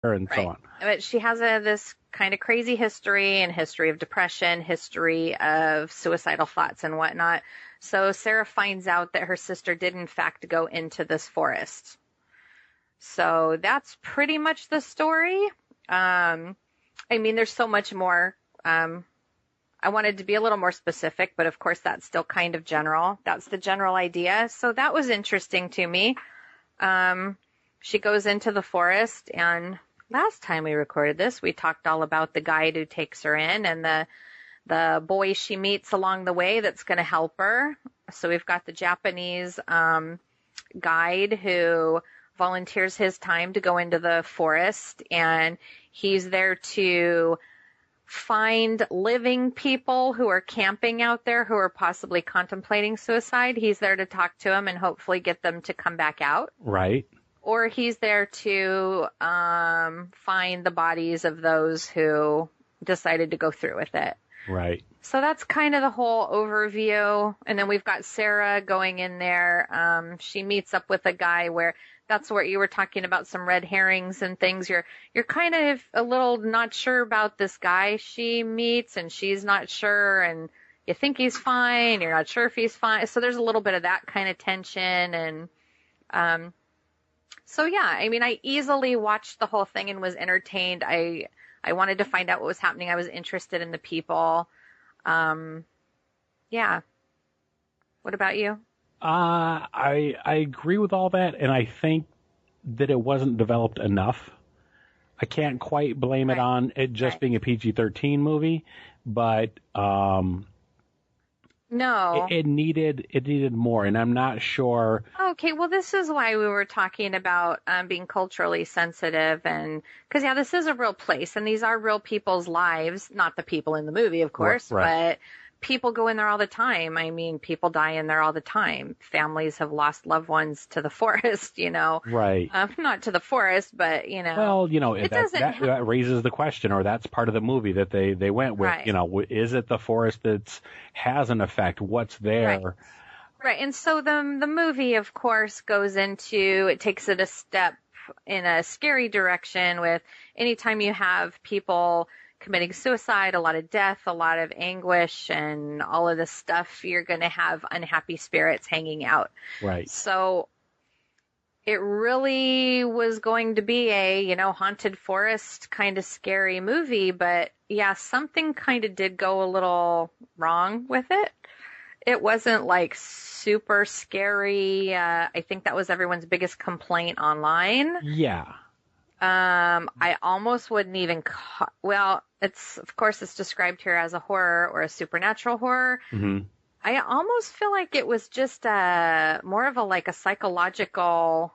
and so on. But she has this kind of crazy history and history of depression, history of suicidal thoughts and whatnot. So Sarah finds out that her sister did in fact go into this forest. So that's pretty much the story. I mean, there's so much more. I wanted to be a little more specific, but of course that's still kind of general. That's the general idea. So that was interesting to me. She goes into the forest, and last time we recorded this, we talked all about the guide who takes her in and the boy she meets along the way that's going to help her. So we've got the Japanese guide who volunteers his time to go into the forest, and he's there to find living people who are camping out there who are possibly contemplating suicide. He's there to talk to them and hopefully get them to come back out. Right. Or he's there to find the bodies of those who decided to go through with it. Right. So that's kind of the whole overview. And then we've got Sarah going in there. She meets up with a guy where that's where you were talking about some red herrings and things. You're kind of a little not sure about this guy she meets, and she's not sure, and you think he's fine. You're not sure if he's fine. So there's a little bit of that kind of tension. And so, yeah, I mean, I easily watched the whole thing and was entertained. I wanted to find out what was happening. I was interested in the people. Yeah. What about you? I agree with all that, and I think that it wasn't developed enough. I can't quite blame it on it just being a PG-13 movie, but no, it needed more, and I'm not sure. Okay, well, this is why we were talking about being culturally sensitive, and because this is a real place, and these are real people's lives, not the people in the movie, of course, but people go in there all the time. I mean, people die in there all the time. Families have lost loved ones to the forest, Right. Not to the forest, but, Well, that raises the question, or that's part of the movie that they went with, is it the forest that has an effect? What's there? Right. And so the movie, of course, it takes it a step in a scary direction with anytime you have people committing suicide, a lot of death, a lot of anguish, and all of this stuff, you're going to have unhappy spirits hanging out. Right. So it really was going to be a, haunted forest kind of scary movie, but yeah, something kind of did go a little wrong with it. It wasn't like super scary. I think that was everyone's biggest complaint online. Yeah. I almost wouldn't even it's described here as a horror or a supernatural horror. Mm-hmm. I almost feel like it was just more of a psychological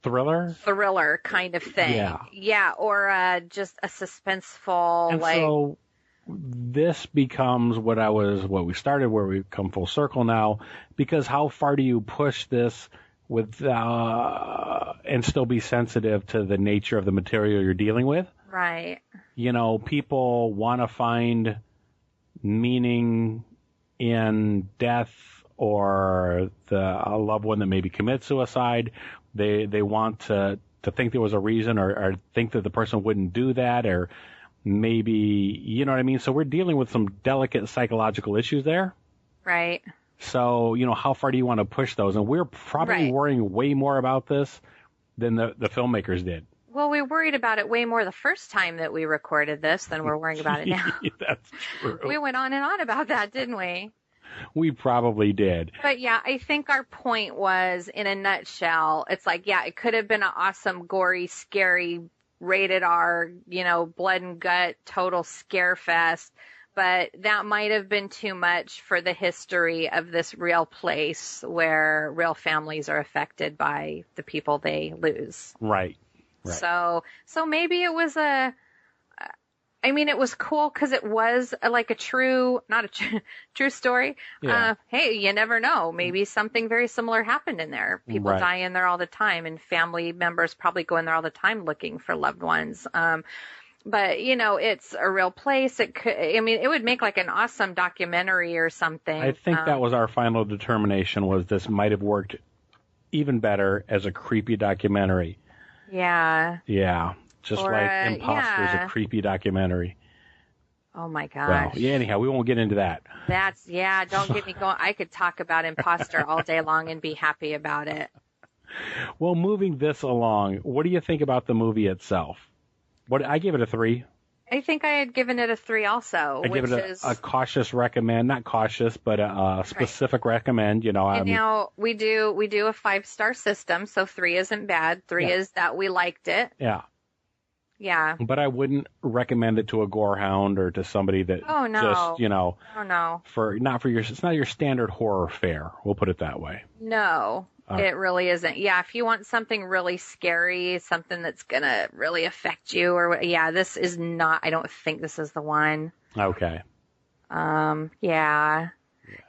thriller kind of thing. Yeah, or just a suspenseful. And so this becomes what we started, where we come full circle now, because how far do you push this with and still be sensitive to the nature of the material you're dealing with? Right. People want to find meaning in death or a loved one that maybe commits suicide. They want to think there was a reason, or think that the person wouldn't do that, or maybe, you know what I mean? So we're dealing with some delicate psychological issues there. Right. So, how far do you want to push those? And we're probably worrying way more about this than the filmmakers did. Well, we worried about it way more the first time that we recorded this than we're worrying about it now. That's true. We went on and on about that, didn't we? We probably did. But yeah, I think our point was, in a nutshell, it's like, yeah, it could have been an awesome, gory, scary, rated R, blood and gut, total scare fest. But that might have been too much for the history of this real place where real families are affected by the people they lose. Right. So maybe it was it was cool because it was not a true story. Yeah. Hey, you never know. Maybe something very similar happened in there. People die in there all the time, and family members probably go in there all the time looking for loved ones. But, it's a real place. It would make like an awesome documentary or something. I think that was our final determination, was this might have worked even better as a creepy documentary. Yeah. Yeah. Just Or, like Imposters, yeah. a creepy documentary. Oh my gosh. Well, yeah, anyhow, we won't get into that. Don't get me going. I could talk about Imposter all day long and be happy about it. Well, moving this along, what do you think about the movie itself? I give it a 3. I think I had given it a 3 also, I give it a cautious recommend, not cautious, but a specific recommend. And now we do a 5-star system, so 3 isn't bad. 3 is that we liked it. Yeah. Yeah. But I wouldn't recommend it to a gorehound or to somebody that just, it's not your standard horror fare. We'll put it that way. No, it really isn't. Yeah, if you want something really scary, something that's going to really affect you this is not, I don't think this is the one. Okay. Yeah.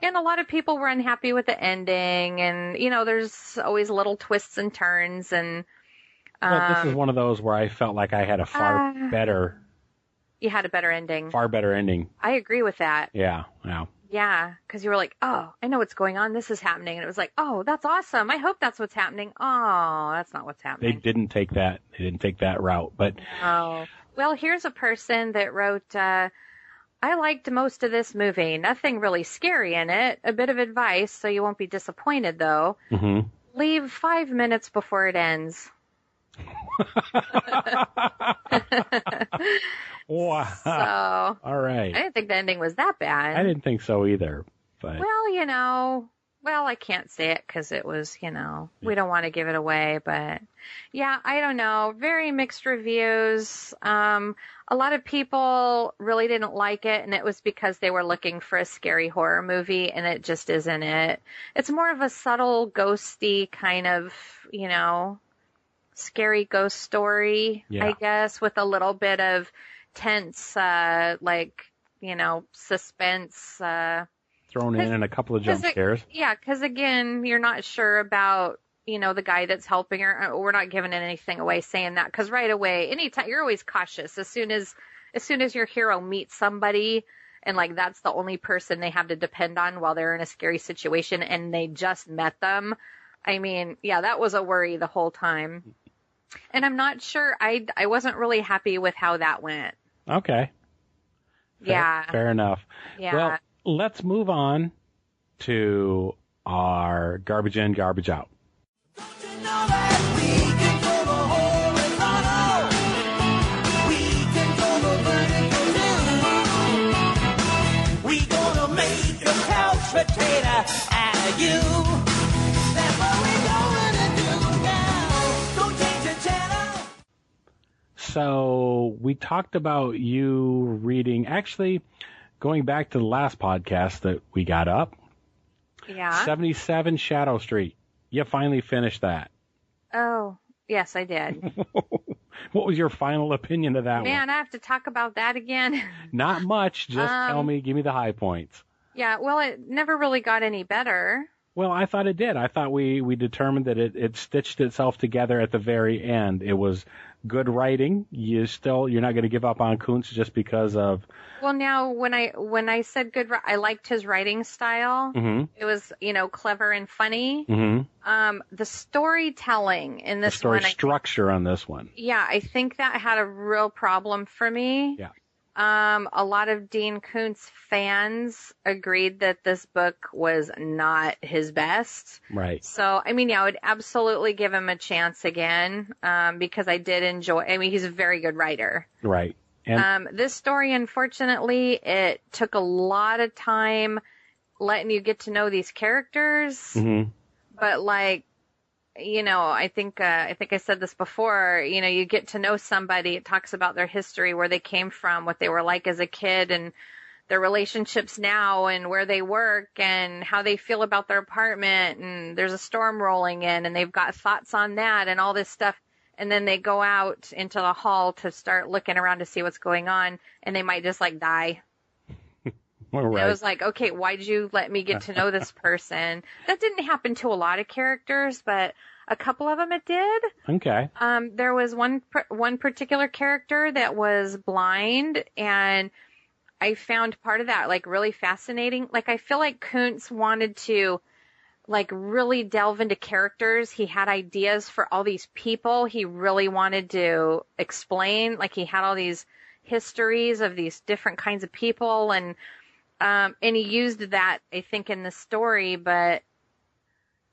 And a lot of people were unhappy with the ending and, there's always little twists and turns and, this is one of those where I felt like I had a far better. You had a better ending. Far better ending. I agree with that. Yeah. Yeah, because you were like, oh, I know what's going on. This is happening. And it was like, oh, that's awesome. I hope that's what's happening. Oh, that's not what's happening. They didn't take that route. But oh, well, here's a person that wrote, I liked most of this movie. Nothing really scary in it. A bit of advice, so you won't be disappointed, though. Mm-hmm. Leave 5 minutes before it ends. Wow. So, all right. I didn't think the ending was that bad. I didn't think so either. But well, I can't say it because it was, we don't want to give it away. But yeah, I don't know. Very mixed reviews. A lot of people really didn't like it, and it was because they were looking for a scary horror movie, and it just isn't it. It's more of a subtle, ghosty kind of, scary ghost story, I guess, with a little bit of tense, suspense. Thrown in and a couple of jump scares. Yeah, because again, you're not sure about, the guy that's helping her. We're not giving anything away saying that, because right away, anytime, you're always cautious. As soon as your hero meets somebody, and that's the only person they have to depend on while they're in a scary situation, and they just met them. I mean, yeah, that was a worry the whole time. And I'm not sure, I wasn't really happy with how that went. Okay. Fair enough. Yeah. Well, let's move on to our garbage in, garbage out. Don't you know that we control the horizontal? We control the vertical too. We gonna make a couch potato out of you. That's what we gonna do now. Don't change the channel. So we talked about you reading, actually going back to the last podcast that we got up. Yeah. 77 Shadow Street. You finally finished that. Oh, yes, I did. What was your final opinion of that one? Man, I have to talk about that again. Not much. Just give me the high points. Yeah, well, it never really got any better. Well, I thought it did. I thought we determined that it stitched itself together at the very end. It was good writing. You're not going to give up on Kuntz just because of. Well, now when I said good, I liked his writing style. Mm-hmm. It was clever and funny. Mm-hmm. The storytelling in this one, structure on this one. Yeah, I think that had a real problem for me. Yeah. A lot of Dean Koontz fans agreed that this book was not his best. Right. So, I would absolutely give him a chance again, because I did enjoy, he's a very good writer. Right. And this story, unfortunately, it took a lot of time letting you get to know these characters. Mm-hmm. But I think I said this before, you get to know somebody, it talks about their history, where they came from, what they were like as a kid, and their relationships now, and where they work, and how they feel about their apartment, and there's a storm rolling in, and they've got thoughts on that, and all this stuff, and then they go out into the hall to start looking around to see what's going on, and they might just die. Right. It was like, okay, why did you let me get to know this person? That didn't happen to a lot of characters, but a couple of them it did. Okay. There was one particular character that was blind, and I found part of that really fascinating. I feel like Kuntz wanted to like really delve into characters. He had ideas for all these people. He really wanted to explain, like he had all these histories of these different kinds of people, and he used that, I think, in the story, but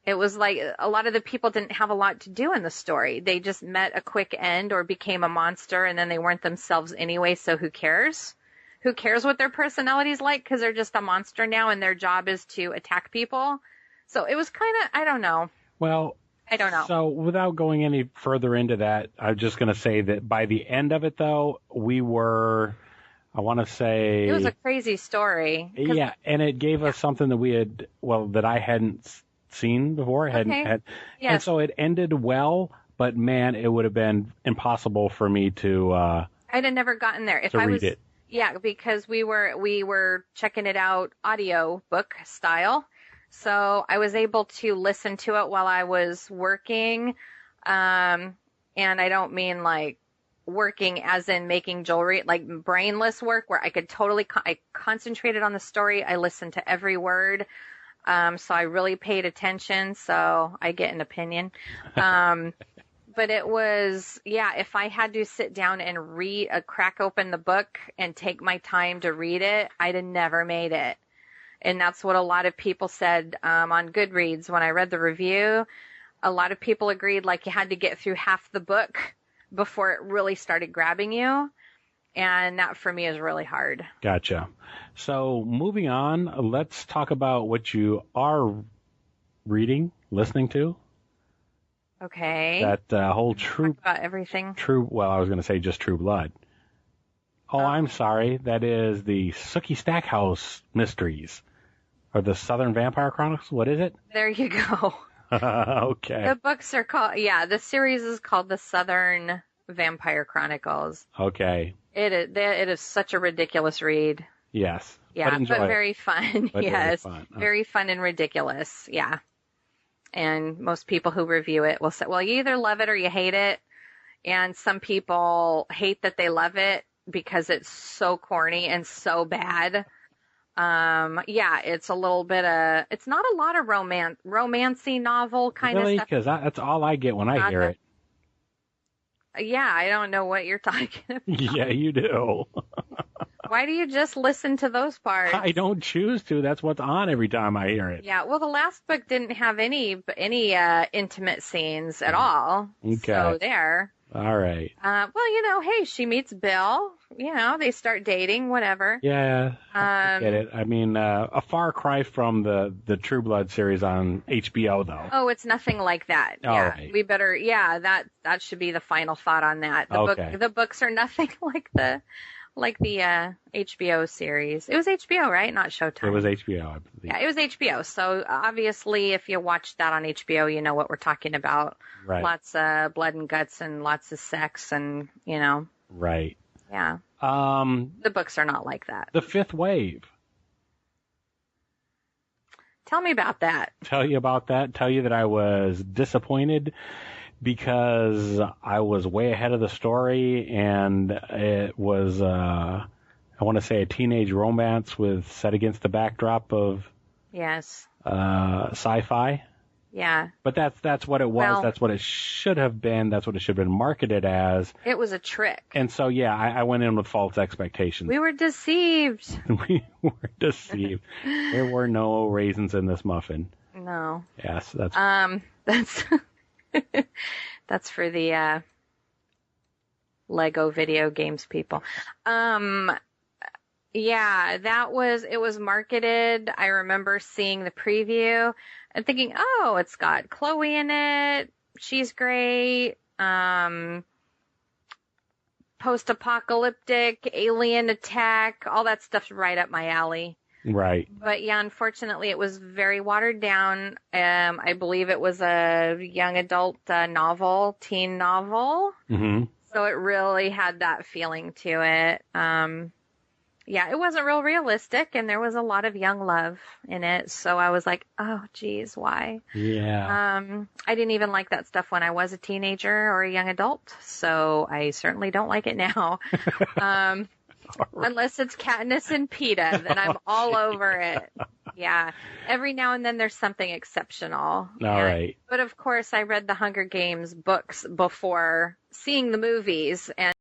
it was like a lot of the people didn't have a lot to do in the story. They just met a quick end or became a monster, and then they weren't themselves anyway, so who cares? Who cares what their personality's like? Because they're just a monster now, and their job is to attack people. So it was kind of, I don't know. Well, I don't know. So without going any further into that, I'm just going to say that by the end of it, though, we were, I want to say... It was a crazy story. Yeah, and it gave us something that we had, well, that I hadn't seen before. Yes. And so it ended well, but man, it would have been impossible for me to... I'd have never gotten there. If to I read was, it. Yeah, because we were checking it out audio book style. So I was able to listen to it while I was working. And I don't mean like working as in making jewelry, like brainless work where I could totally, I concentrated on the story. I listened to every word. So I really paid attention. So I get an opinion. But it was, yeah, if I had to sit down and crack open the book and take my time to read it, I'd have never made it. And that's what a lot of people said on Goodreads when I read the review. A lot of people agreed like you had to get through half the book before it really started grabbing you. And that for me is really hard. Gotcha. So moving on, let's talk about what you are reading, listening to. Okay. That whole True... Talk about everything. Well, I was going to say just True Blood. Oh, I'm sorry. That is the Sookie Stackhouse Mysteries. Or the Southern Vampire Chronicles. What is it? There you go. Okay. The books are called, the series is called the Southern Vampire Chronicles. Okay. It is such a ridiculous read. Yes. Yeah, but very fun. But yes. Very fun. Very fun and ridiculous. Yeah. And most people who review it will say, well, you either love it or you hate it. And some people hate that they love it because it's so corny and so bad. It's a little bit it's not a lot of romancy novel kind of stuff. Because that's all I get when I hear it. Yeah, I don't know what you're talking about. Yeah, you do. Why do you just listen to those parts? I don't choose to. That's what's on every time I hear it. Yeah, well, the last book didn't have any intimate scenes at all. Okay. So there. All right. Well, hey, she meets Bill. They start dating, whatever. Yeah, I get it. I mean, a far cry from the True Blood series on HBO, though. Oh, it's nothing like that. All yeah, right. we better. Yeah, that should be the final thought on that. The books are nothing like the HBO series. It was HBO, right? Not Showtime. It was HBO, I believe. Yeah, it was HBO. So obviously, if you watch that on HBO, you know what we're talking about. Right. Lots of blood and guts and lots of sex and, Right. Yeah. The books are not like that. The Fifth Wave. Tell me about that. Tell you about that. Tell you that I was disappointed because I was way ahead of the story, and it was, I want to say, a teenage romance set against the backdrop of yes, sci-fi. Yeah. But that's what it was. Well, that's what it should have been. That's what it should have been marketed as. It was a trick. And so, yeah, I went in with false expectations. We were deceived. We were deceived. There were no raisins in this muffin. No. Yes, that's that's for the Lego video games people. Yeah, it was marketed. I remember seeing the preview and thinking, oh, it's got Chloe in it. She's great. Post-apocalyptic, alien attack, all that stuff's right up my alley. right. But yeah, unfortunately, it was very watered down. I believe it was a young adult teen novel. Mm-hmm. So it really had that feeling to it. Yeah, it wasn't real realistic, and there was a lot of young love in it. So I was like, oh, geez, why? Yeah. I didn't even like that stuff when I was a teenager or a young adult. So I certainly don't like it now. Unless it's Katniss and PETA, then I'm all over it. Yeah. Every now and then there's something exceptional. All right. But of course, I read the Hunger Games books before seeing the movies, and